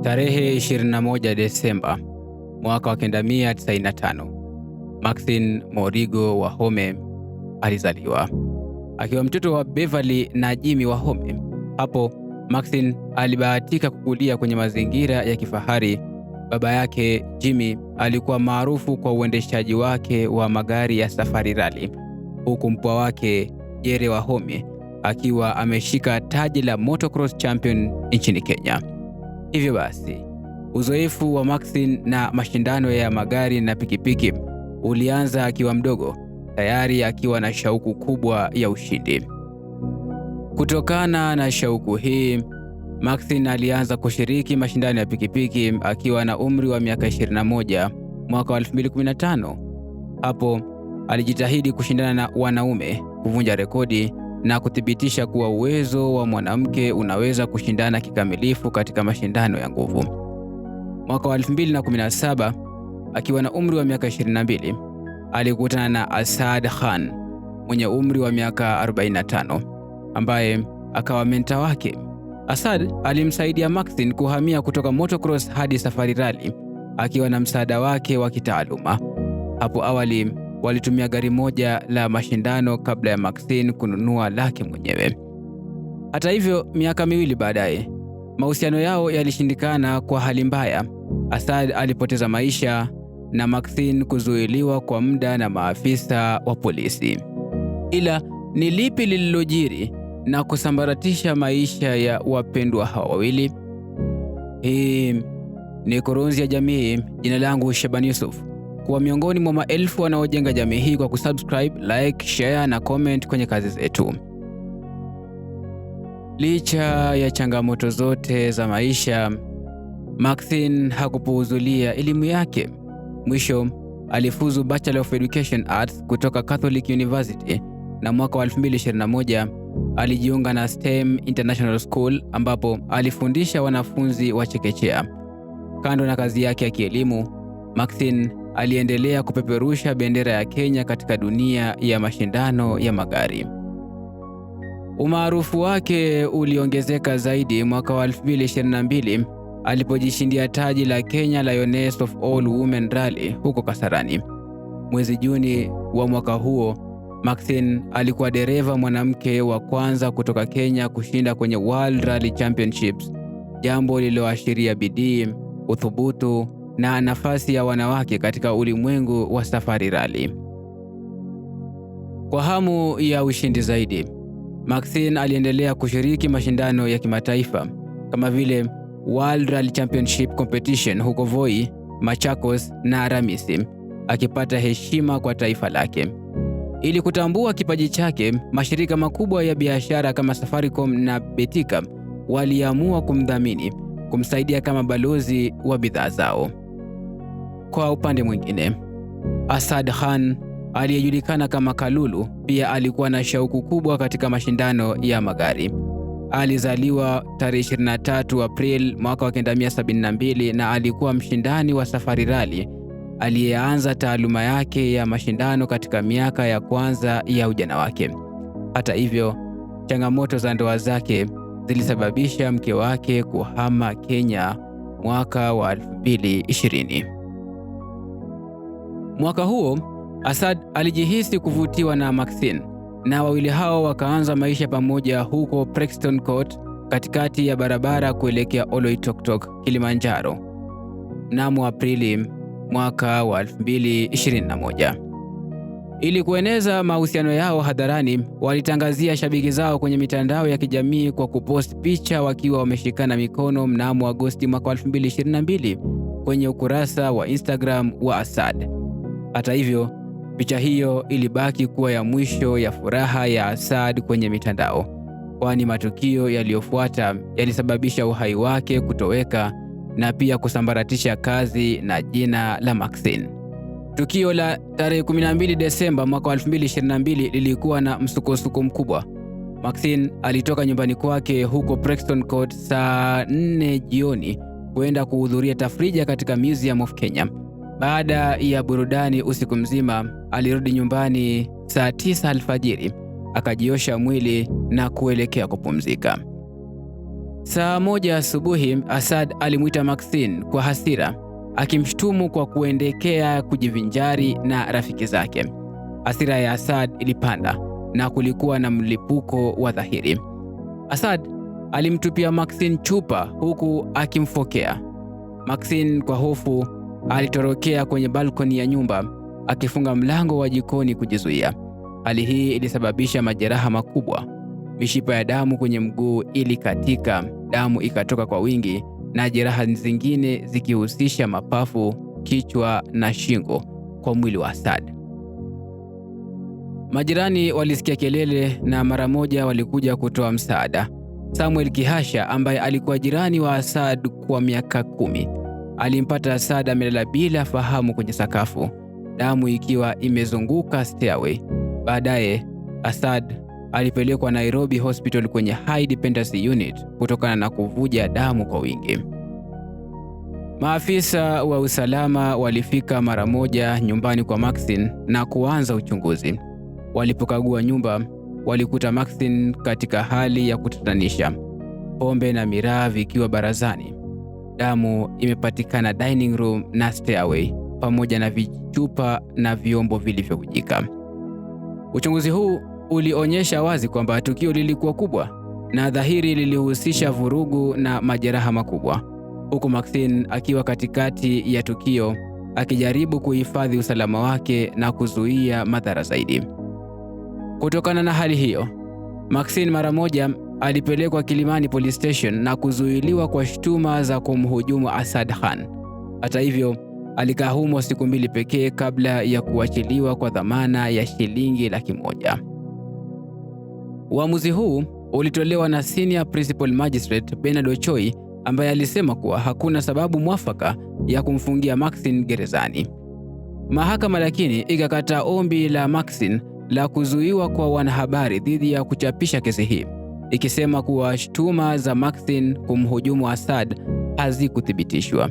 Tarehe 21 Desemba mwaka wa 1995, Maxine Morigo Wahome alizaliwa. Akiwa mtoto wa Beverly na Jimmy Wahome, hapo Maxine alibahatika kukulia kwenye mazingira ya kifahari. Baba yake Jimmy alikuwa maarufu kwa uendeshaji wake wa magari ya safari rally, huku mpwa wake Jere Wahome akiwa ameshika taji la motocross champion nchini Kenya. Hivyo basi, uzoefu wa Maxine na mashindano ya magari na pikipiki ulianza akiwa mdogo, tayari akiwa na shauku kubwa ya ushindi. Kutokana na shauku hii, Maxine alianza kushiriki mashindano ya pikipiki akiwa na umri wa miaka 21 mwaka wa 2015. Hapo alijitahidi kushindana na wanaume, kuvunja rekodi na kuthibitisha kuwa uwezo wa mwanamke unaweza kushindana kikamilifu katika mashindano ya nguvu. Mwaka wa 2017, akiwa na umri wa miaka 22, alikutana na Asad Khan mwenye umri wa miaka 45, ambaye akawa menta wake. Asad alimsaidia Maxine kuhamia kutoka motocross hadi safari rally akiwa na msaada wake wa kitaaluma. Hapo awali walitumia gari moja la mashindano kabla ya Maxine kununua lake mwenyewe. Hata hivyo, miaka miwili baadaye, mahusiano yao yalishindikana kwa hali mbaya. Asad alipoteza maisha na Maxine kuzuiliwa kwa muda na maafisa wa polisi. Ila ni lipi lililojiri na kusambaratisha maisha ya wapendwa hawa wawili? Hii ni Kurunzi ya Jamii. Jina langu Shaban Yusuf. Kuwa miongoni mwa maelfu wanaojenga jamii hii kwa kusubscribe, like, share na comment kwenye kazi zetu. Licha ya changamoto zote za maisha, Maxine hakupuuzulia elimu yake. Mwisho alifuzu Bachelor of Education Arts kutoka Catholic University, na mwaka wa 2021 alijiunga na STEM International School ambapo alifundisha wanafunzi wa chekechea. Kando na kazi yake ya kielimu, Maxine aliendelea kupeperusha bendera ya Kenya katika dunia ya mashindano ya magari. Umaarufu wake uliongezeka zaidi mwaka wa 2022 alipojishindia taji la Kenya Lioness of All Women Rally huko Kasarani. Mwezi Juni wa mwaka huo, Maxine alikuwa dereva mwanamke wa kwanza kutoka Kenya kushinda kwenye World Rally Championships, jambo lililoashiria bidii, uthubutu na nafasi ya wanawake katika ulimwengu wa safari rally. Kwa hamu ya ushindi zaidi, Maxine aliendelea kushiriki mashindano ya kimataifa kama vile World Rally Championship Competition huko Voi, Machakos na Aramisi, akipata heshima kwa taifa lake. Ili kutambua kipaji chake, mashirika makubwa ya biashara kama Safaricom na Betika waliamua kumdhamini, kumsaidia kama balozi wa bidhaa zao. Kwa upande mwingine, Asad Khan aliyejulikana kama Kalulu pia alikuwa na shauku kubwa katika mashindano ya magari. Alizaliwa tarehe 23 April mwaka wa 1972 na alikuwa mshindani wa safari rally aliyeanza taaluma yake ya mashindano katika miaka ya kwanza ya ujana wake. Hata hivyo, changamoto za ndoa zake zilisababisha mke wake kuhama Kenya mwaka wa 2020. Mwaka huo, Asad alijihisi kuvutiwa na Maxine na wawili hao wakaanza maisha pamoja huko Preston Court, katikati ya barabara kuelekea Oloitoktok, Kilimanjaro, mnamo Aprili mwaka wa 2021. Ili kueneza mahusiano yao hadharani, walitangazia shabiki zao kwenye mitandao ya kijamii kwa kupost picha wakiwa wameshikana mikono mnamo Agosti mwaka 2022 kwenye ukurasa wa Instagram wa Asad. Hata hivyo, picha hiyo ilibaki kuwa ya mwisho ya furaha ya Asad kwenye mitandao, kwani matukio yaliyofuata yalisababisha uhai wake kutoweka na pia kusambaratisha kazi na jina la Maxine. Tukio la tarehe 12 Desemba mwaka 2022 lilikuwa na msukosuko mkubwa. Maxine alitoka nyumbani kwake huko Preston Court saa 4 jioni kwenda kuhudhuria tafrija katika Museum of Kenya. Baada ya burudani usiku mzima, alirudi nyumbani saa 9 alfajiri, akajiosha mwili na kuelekea kupumzika. Saa 1 asubuhi, Assad alimwita Maxine kwa hasira, akimshutumu kwa kuendekea kujivinjari na rafiki zake. Hasira ya Assad ilipanda na kulikuwa na mlipuko wa dhahiri. Assad alimtupia Maxine chupa huku akimfokea. Maxine kwa hofu alitorokea kwenye balkoni ya nyumba, akifunga mlango wa jikoni kujizuia. Hali hii ilisababisha majeraha makubwa. Mishipa ya damu kwenye mguu ilikatika, damu ikatoka kwa wingi, na jeraha zingine zikihusisha mapafu, kichwa na shingo kwa mwili wa Assad. Majirani walisikia kelele na mara moja walikuja kutoa msaada. Samuel Kihasha, ambaye alikuwa jirani wa Assad kwa miaka 10, alimpata Assad amelala bila fahamu kwenye sakafu, damu ikiwa imezunguka stairway. Baadaye Assad alipelekwa Nairobi Hospital kwenye High Dependency Unit kutokana na kuvuja damu kwa wingi. Maafisa wa usalama walifika mara moja nyumbani kwa Maxine na kuanza uchunguzi. Walipokagua nyumba, walikuta Maxine katika hali ya kutatanisha, pombe na miraa vikiwa barazani. Damu imepatikana dining room na stairway, pamoja na vichupa na vyombo vilivyovunjika. Uchunguzi huu ulionyesha wazi kwamba tukio lilikuwa kubwa na dhahiri lilihusisha vurugu na majeraha makubwa, huku Maxine akiwa katikati ya tukio akijaribu kuhifadhi usalama wake na kuzuia madhara zaidi. Kutokana na hali hiyo, Maxine mara moja alipelekwa Kilimani Police Station na kuzuiliwa kwa shutuma za kumhujumu Assad Khan. Hata hivyo, alikaa humo siku 2 pekee kabla ya kuachiliwa kwa dhamana ya shilingi 100,000. Uamuzi huu ulitolewa na Senior Principal Magistrate Bernard Ochoi, ambaye alisema kuwa hakuna sababu mwafaka ya kumfungia Maxine gerezani. Mahakama lakini ikakataa ombi la Maxine la kuzuiwa kwa wanahabari dhidi ya kuchapisha kesi hii, ikisema kuwa shutuma za Maxine kumhujumu Assad hazikuthibitishwa.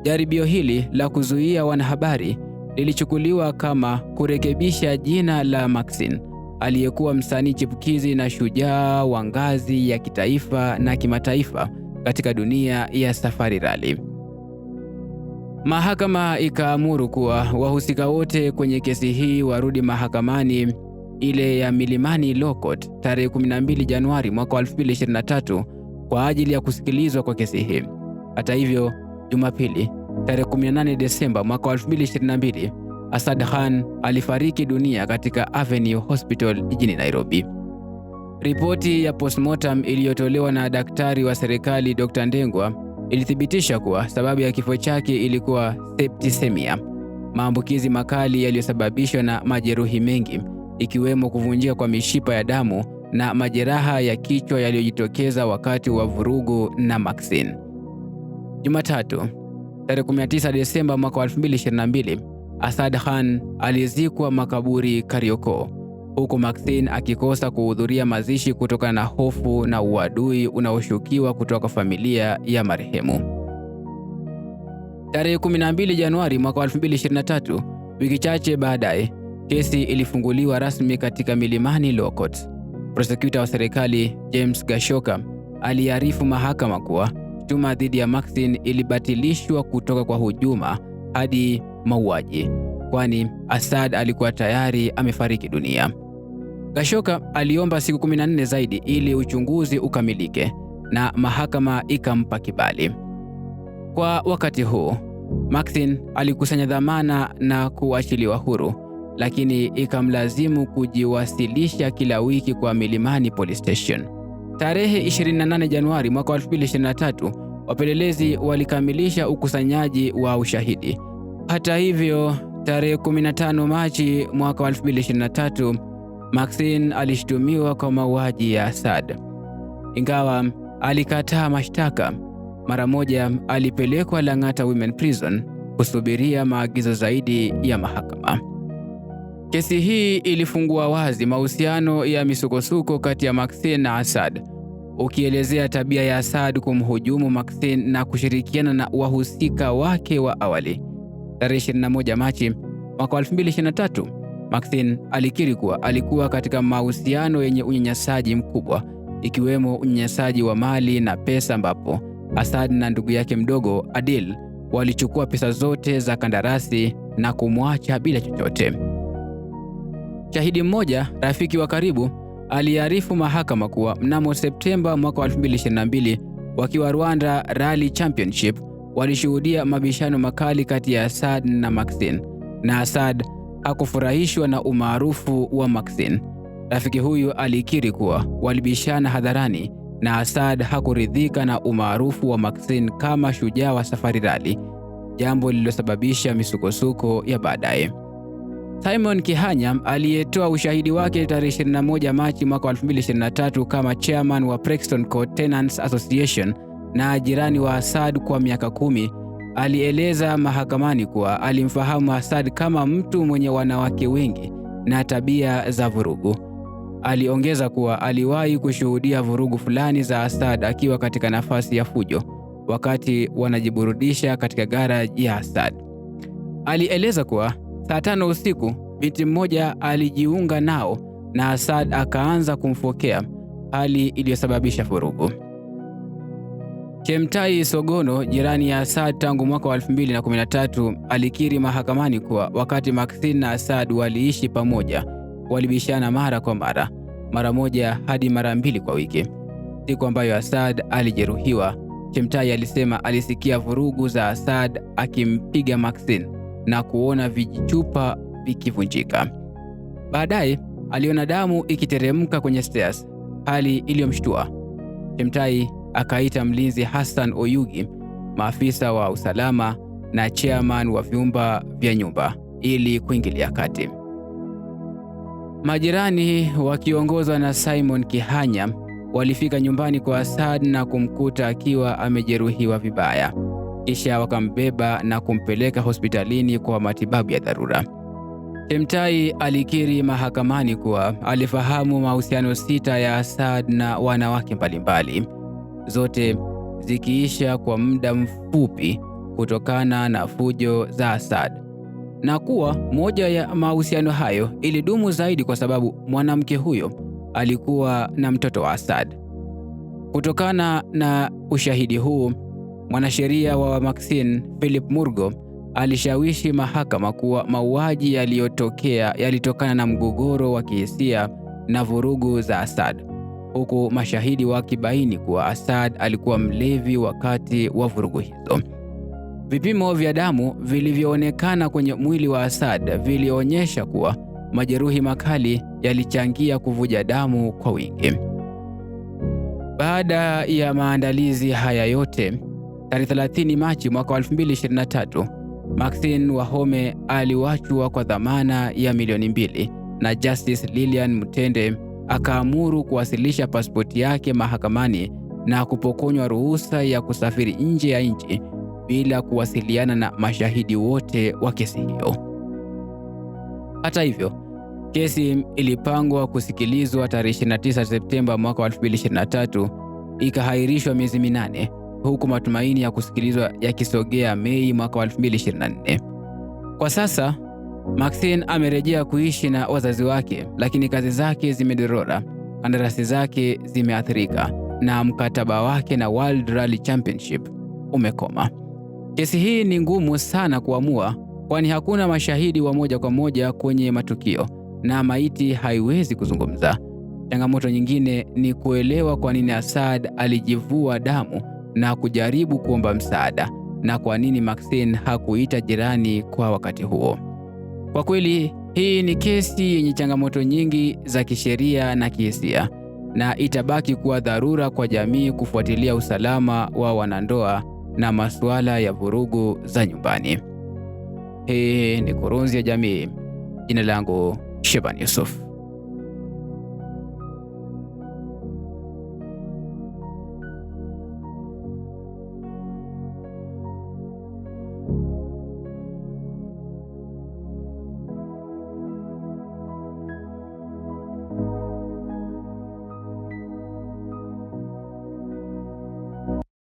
Jaribio hili la kuzuia wanahabari lilichukuliwa kama kurekebisha jina la Maxine, aliyekuwa msanii chipukizi na shujaa wa ngazi ya kitaifa na kimataifa katika dunia ya safari rally. Mahakama ikaamuru kuwa wahusika wote kwenye kesi hii warudi mahakamani ile ya Milimani Law Court tarehe 12 Januari mwaka 2023 kwa ajili ya kusikilizwa kwa kesi hii. Hata hivyo, Jumapili tarehe 18 Desemba mwaka 2022, Assad Khan alifariki dunia katika Avenue Hospital jijini Nairobi. Ripoti ya postmortem iliyotolewa na daktari wa serikali Dr. Ndengwa ilithibitisha kuwa sababu ya kifo chake ilikuwa septicemia, maambukizi makali yaliyosababishwa na majeruhi mengi, ikiwemo kuvunjika kwa mishipa ya damu na majeraha ya kichwa yaliyojitokeza wakati wa vurugu na Maxine. Jumatatu, tarehe 19 Desemba mwaka 2022, Assad Khan alizikwa makaburi Kariokoo, huku Maxine akikosa kuhudhuria mazishi kutokana na hofu na uadui unaoshukiwa kutoka familia ya marehemu. Tarehe 12 Januari mwaka 2023, wiki chache baadaye, kesi ilifunguliwa rasmi katika Milimani Law Court. Prosecutor wa serikali James Gashoka aliarifu mahakama kuwa shutuma dhidi ya Maxine ilibatilishwa kutoka kwa hujuma hadi mauaji, kwani Assad alikuwa tayari amefariki dunia. Gashoka aliomba siku 14 zaidi ili uchunguzi ukamilike na mahakama ikampa kibali. Kwa wakati huu, Maxine alikusanya dhamana na kuachiliwa huru, lakini ikamlazimu kujiwasilisha kila wiki kwa Milimani Police Station. Tarehe 28 Januari mwaka 2023, wapelelezi walikamilisha ukusanyaji wa ushahidi. Hata hivyo, tarehe 15 Machi mwaka 2023, Maxine alishtumiwa kwa mauaji ya Assad. Ingawa alikataa mashtaka, mara moja alipelekwa Lang'ata Women Prison kusubiria maagizo zaidi ya mahakama. Kesi hii ilifungua wazi mahusiano ya misukosuko kati ya Maxine na Assad, ukielezea tabia ya Assad kumhujumu Maxine na kushirikiana na wahusika wake wa awali. Tarehe 21 Machi mwaka 2023, Maxine alikiri kuwa alikuwa katika mahusiano yenye unyanyasaji mkubwa ikiwemo unyanyasaji wa mali na pesa, ambapo Assad na ndugu yake mdogo Adil walichukua pesa zote za kandarasi na kumwacha bila chochote. Shahidi mmoja, rafiki wa karibu, aliarifu mahakama kuwa mnamo Septemba mwaka 2022 wakiwa Rwanda Rally Championship walishuhudia mabishano makali kati ya Assad na Maxine, na Assad hakufurahishwa na umaarufu wa Maxine. Rafiki huyu alikiri kuwa walibishana hadharani na Assad hakuridhika na umaarufu wa Maxine kama shujaa wa Safari Rally, jambo lililosababisha misukosuko ya baadaye. Simon Kihanya aliyetoa ushahidi wake tarehe 21 Machi mwaka 2023 kama chairman wa Preston Court Tenants Association na jirani wa Assad kwa miaka 10, alieleza mahakamani kuwa alimfahamu Assad kama mtu mwenye wanawake wengi na tabia za vurugu. Aliongeza kuwa aliwahi kushuhudia vurugu fulani za Assad akiwa katika nafasi ya fujo wakati wanajiburudisha katika garaji ya Assad. Alieleza kuwa saa 5 usiku binti mmoja alijiunga nao na Assad akaanza kumfokea, hali iliyosababisha vurugu. Chemtai Sogono, jirani ya Assad tangu mwaka wa 2013, alikiri mahakamani kuwa wakati Maxine na Assad waliishi pamoja, walibishana mara kwa mara moja hadi mara 2 kwa wiki. Siku ambayo Assad alijeruhiwa, Chemtai alisema alisikia vurugu za Assad akimpiga Maxine na kuona vijichupa vikivunjika. Baadaye aliona damu ikiteremka kwenye stairs, hali iliyomshtua. Chemtai akaita mlinzi Hassan Oyugi, maafisa wa usalama na chairman wa vyumba vya nyumba ili kuingilia kati. Majirani wakiongozwa na Simon Kihanya walifika nyumbani kwa Assad na kumkuta akiwa amejeruhiwa vibaya, kisha wakambeba na kumpeleka hospitalini kwa matibabu ya dharura. Chemtai alikiri mahakamani kuwa alifahamu mahusiano 6 ya Assad na wanawake mbalimbali, zote zikiisha kwa muda mfupi kutokana na fujo za Assad, na kuwa moja ya mahusiano hayo ilidumu zaidi kwa sababu mwanamke huyo alikuwa na mtoto wa Assad. Kutokana na ushahidi huu, mwanasheria wa Maxine, Philip Murgo, alishawishi mahakama kuwa mauaji yaliyotokea yalitokana na mgogoro wa kihisia na vurugu za Assad, huku mashahidi wakibaini kuwa Assad alikuwa mlevi wakati wa vurugu hizo. Vipimo vya damu vilivyoonekana kwenye mwili wa Assad vilionyesha kuwa majeruhi makali yalichangia kuvuja damu kwa wingi. Baada ya maandalizi haya yote, tarehe 30 Machi mwaka 2023, Maxine Wahome aliwachwa kwa dhamana ya milioni 2 na Justice Lilian Mutende akaamuru kuwasilisha pasipoti yake mahakamani na kupokonywa ruhusa ya kusafiri nje ya nchi bila kuwasiliana na mashahidi wote wa kesi hiyo. Hata hivyo, kesi ilipangwa kusikilizwa tarehe 29 Septemba mwaka 2023, ikahairishwa miezi 8, huku matumaini ya kusikilizwa yakisogea Mei mwaka 2024. Kwa sasa, Maxine amerejea kuishi na wazazi wake, lakini kazi zake zimedorora, kandarasi zake zimeathirika na mkataba wake na World Rally Championship umekoma. Kesi hii ni ngumu sana kuamua, kwani hakuna mashahidi wa moja kwa moja kwenye matukio na maiti haiwezi kuzungumza. Changamoto nyingine ni kuelewa kwa nini Assad alijivua damu na kujaribu kuomba msaada, na kwa nini Maxine hakuita jirani kwa wakati huo. Kwa kweli, hii ni kesi yenye changamoto nyingi za kisheria na kihisia, na itabaki kuwa dharura kwa jamii kufuatilia usalama wa wanandoa na masuala ya vurugu za nyumbani. Hii ni Kurunzi ya Jamii. Jina langu Sheban Yusuf.